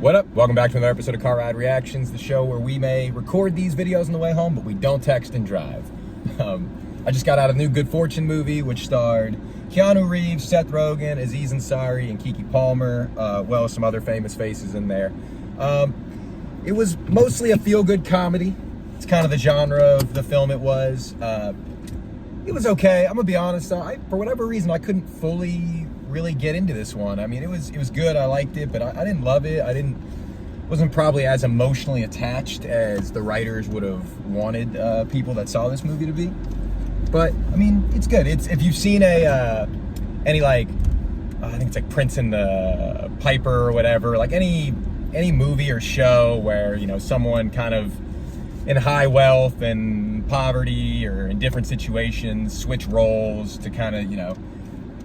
What up? Welcome back to another episode of Car Ride Reactions, the show where we may record these videos on the way home, but we don't text and drive. I just got out a new Good Fortune movie, which starred Keanu Reeves, Seth Rogen, Aziz Ansari, and Keke Palmer, well as some other famous faces in there. It was mostly a feel-good comedy. It's kind of the genre of the film it was. It was okay. I'm gonna be honest, for whatever reason, I couldn't fully really get into this one. I mean, it was good. I liked it, but I didn't love it. Wasn't probably as emotionally attached as the writers would have wanted people that saw this movie to be. But I mean, it's good. It's if you've seen any like I think it's like Prince and the Piper or whatever, like any movie or show where, you know, someone kind of in high wealth and poverty or in different situations switch roles to kind of, you know,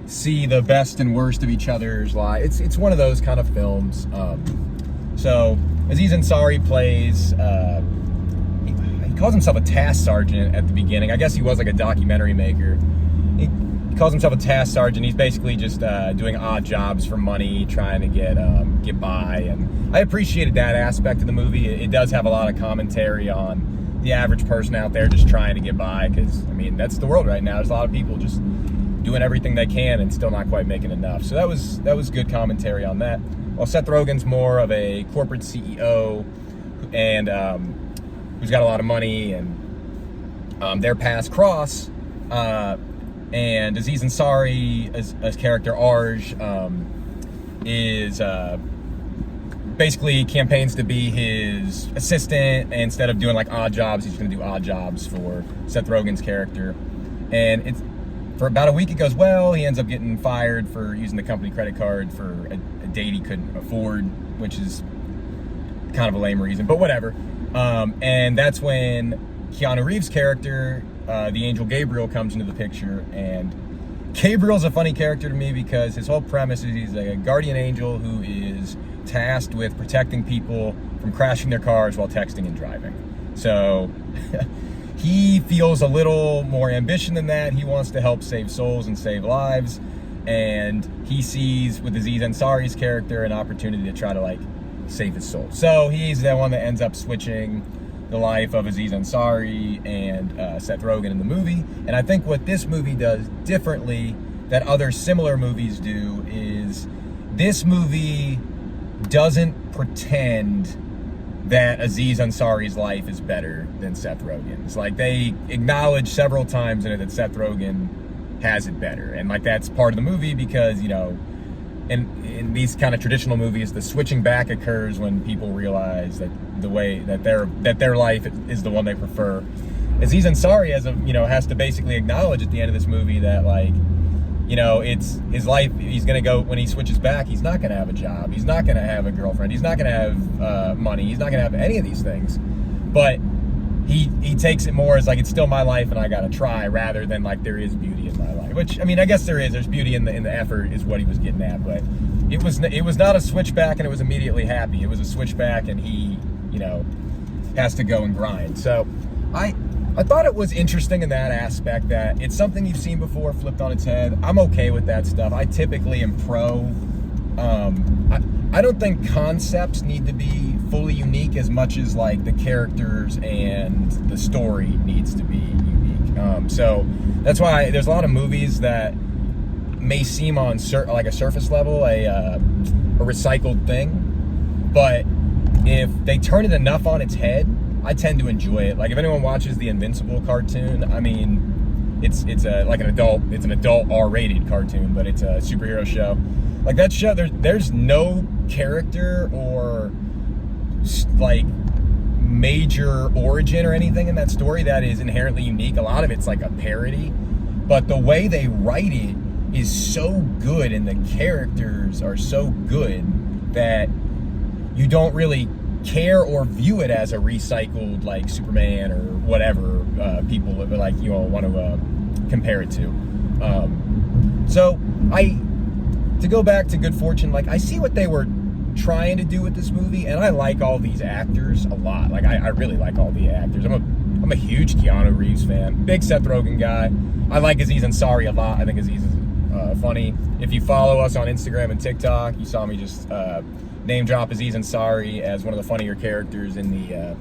see the best and worst of each other's lives. It's one of those kind of films. So Aziz Ansari plays, he calls himself a task sergeant at the beginning. I guess he was like a documentary maker. He calls himself a task sergeant. He's basically just doing odd jobs for money, trying to get by. And I appreciated that aspect of the movie. It does have a lot of commentary on the average person out there just trying to get by, because I mean, that's the world right now. There's a lot of people just doing everything they can and still not quite making enough. So that was good commentary on that. While Seth Rogen's more of a corporate CEO and who's got a lot of money, and their paths cross. And Aziz Ansari, as character Arj, is basically campaigns to be his assistant. And instead of doing like odd jobs, he's going to do odd jobs for Seth Rogen's character. And for about a week it goes well. He ends up getting fired for using the company credit card for a date he couldn't afford, which is kind of a lame reason, but whatever. And that's when Keanu Reeves' character, the angel Gabriel, comes into the picture. And Gabriel's a funny character to me because his whole premise is he's a guardian angel who is tasked with protecting people from crashing their cars while texting and driving. So he feels a little more ambition than that. He wants to help save souls and save lives. And he sees with Aziz Ansari's character an opportunity to try to like save his soul. So he's the one that ends up switching the life of Aziz Ansari and Seth Rogen in the movie. And I think what this movie does differently that other similar movies do is this movie doesn't pretend that Aziz Ansari's life is better than Seth Rogen's. Like, they acknowledge several times in it that Seth Rogen has it better. And like, that's part of the movie because, you know, in these kind of traditional movies, the switching back occurs when people realize that the way that their life is the one they prefer. Aziz Ansari has to basically acknowledge at the end of this movie that, like, you know, it's his life. He's gonna go, when he switches back, he's not gonna have a job, he's not gonna have a girlfriend, he's not gonna have money, he's not gonna have any of these things. But he takes it more as like, it's still my life and I gotta try, rather than like there is beauty in my life. Which, I mean, I guess there's beauty in the effort is what he was getting at. But it was not a switchback and it was immediately happy. It was a switchback and he, you know, has to go and grind. So I thought it was interesting in that aspect that it's something you've seen before flipped on its head. I'm okay with that stuff. I typically am pro. I don't think concepts need to be fully unique as much as like the characters and the story needs to be unique. So that's why there's a lot of movies that may seem on like a surface level a recycled thing, but if they turn it enough on its head, I tend to enjoy it. Like, if anyone watches the Invincible cartoon, I mean, it's an adult R-rated cartoon, but it's a superhero show. Like, that show, there's no character or like major origin or anything in that story that is inherently unique. A lot of it's like a parody, but the way they write it is so good and the characters are so good that you don't really care or view it as a recycled like Superman or whatever people like, you know, want to compare it to. So to go back to Good Fortune, like, I see what they were trying to do with this movie, and I like all these actors a lot. Like, I really like all the actors. I'm a huge Keanu Reeves fan, big Seth Rogen guy. I like Aziz Ansari a lot. I think Aziz is funny. If you follow us on Instagram and TikTok, you saw me just name drop Aziz Ansari as one of the funnier characters in the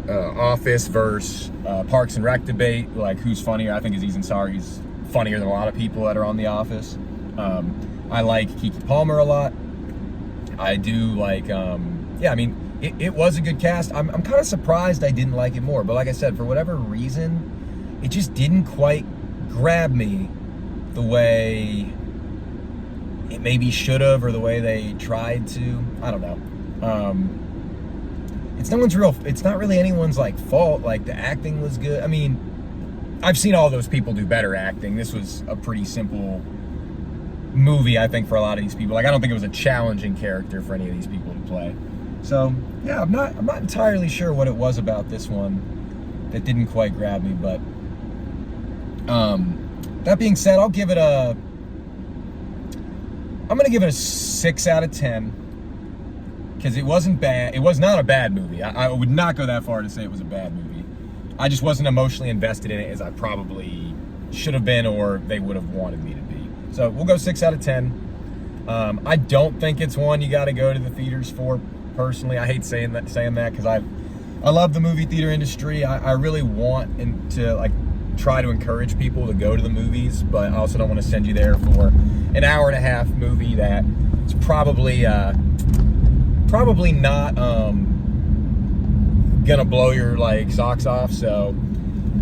Office versus Parks and Rec debate. Like, who's funnier? I think Aziz Ansari's funnier than a lot of people that are on The Office. I like Keke Palmer a lot. I do like, yeah, I mean, it was a good cast. I'm kind of surprised I didn't like it more. But like I said, for whatever reason, it just didn't quite grab me the way it maybe should have, or the way they tried to. I don't know. It's not really anyone's like fault. Like, the acting was good. I mean, I've seen all those people do better acting. This was a pretty simple movie, I think, for a lot of these people. Like, I don't think it was a challenging character for any of these people to play. So yeah, I'm not entirely sure what it was about this one that didn't quite grab me. But that being said, I'm gonna give it a 6 out of 10. Because it wasn't bad. It was not a bad movie. I would not go that far to say it was a bad movie. I just wasn't emotionally invested in it as I probably should have been, or they would have wanted me to be. So we'll go 6 out of 10. I don't think it's one you got to go to the theaters for. Personally, I hate saying that because I love the movie theater industry. I really want to like try to encourage people to go to the movies, but I also don't want to send you there for an hour-and-a-half movie that it's probably not gonna blow your like socks off. So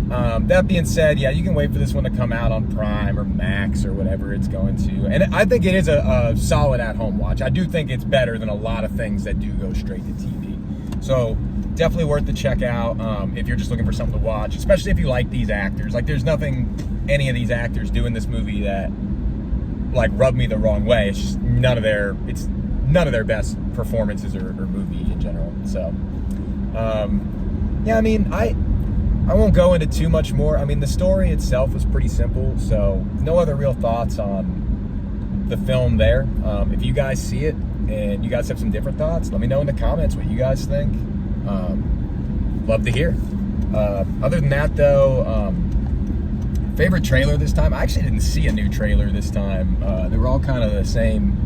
that being said, yeah, you can wait for this one to come out on Prime or Max or whatever it's going to, and I think it is a solid at-home watch. I do think it's better than a lot of things that do go straight to TV. So definitely worth the check out if you're just looking for something to watch, especially if you like these actors. Like, there's nothing any of these actors do in this movie that like rub me the wrong way. It's just none of their best performances or movie in general. So yeah, I mean, I won't go into too much more. I mean, the story itself was pretty simple, so no other real thoughts on the film there. If you guys see it and you guys have some different thoughts, let me know in the comments what you guys think. Love to hear. Other than that, though, favorite trailer this time, I actually didn't see a new trailer this time. They were all kind of the same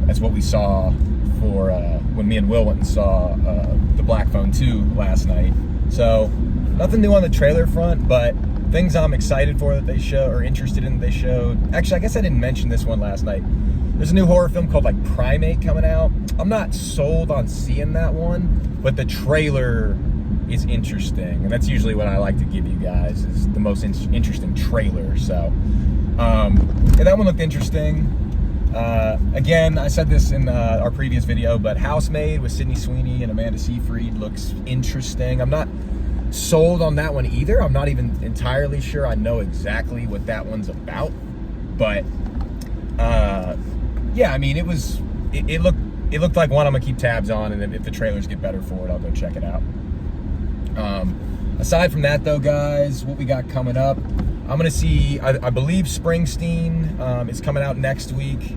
as what we saw for when me and Will went and saw the Black Phone 2 last night. So nothing new on the trailer front, but things I'm excited for that they show, or interested in that they showed. Actually, I guess I didn't mention this one last night. There's a new horror film called like Primate coming out. I'm not sold on seeing that one, but the trailer is interesting, and that's usually what I like to give you guys, is the most interesting trailer. So yeah, that one looked interesting. Again, I said this in our previous video, but Housemaid with Sydney Sweeney and Amanda Seyfried looks interesting. I'm not sold on that one either. I'm not even entirely sure I know exactly what that one's about, but yeah, I mean, it looked like one I'm gonna keep tabs on, and then if the trailers get better for it, I'll go check it out. Aside from that, though, guys, what we got coming up, I'm gonna see, I believe Springsteen is coming out next week,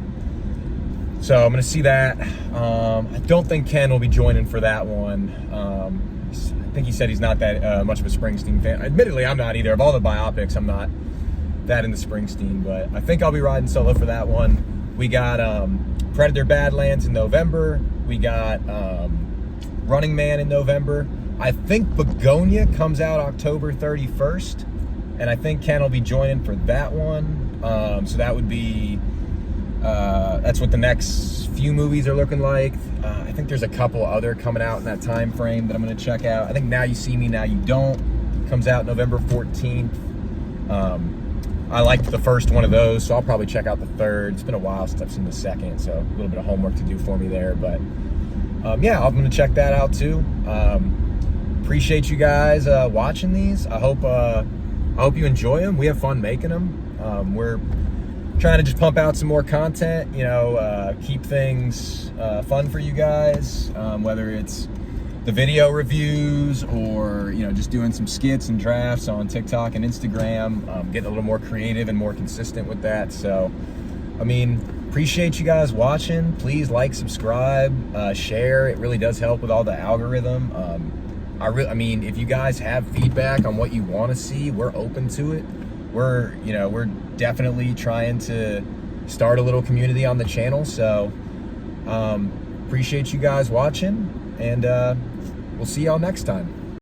so I'm gonna see that. I don't think Ken will be joining for that one. I think he said he's not that much of a Springsteen fan. Admittedly, I'm not either. Of all the biopics, I'm not that into Springsteen, but I think I'll be riding solo for that one. We got Predator Badlands in November. We got Running Man in November. I think Begonia comes out October 31st, and I think Ken will be joining for that one. So that would be, that's what the next few movies are looking like. I think there's a couple other coming out in that time frame that I'm going to check out. I think Now You See Me, Now You Don't comes out November 14th. I liked the first one of those, so I'll probably check out the third. It's been a while since I've seen the second, so a little bit of homework to do for me there. But yeah, I'm going to check that out too. Appreciate you guys watching these. I hope you enjoy them. We have fun making them. We're trying to just pump out some more content, you know, keep things fun for you guys, whether it's the video reviews or, you know, just doing some skits and drafts on TikTok and Instagram, getting a little more creative and more consistent with that. So, I mean, appreciate you guys watching. Please like, subscribe, share. It really does help with all the algorithm. I mean, if you guys have feedback on what you want to see, we're open to it. We're definitely trying to start a little community on the channel. So appreciate you guys watching, and we'll see y'all next time.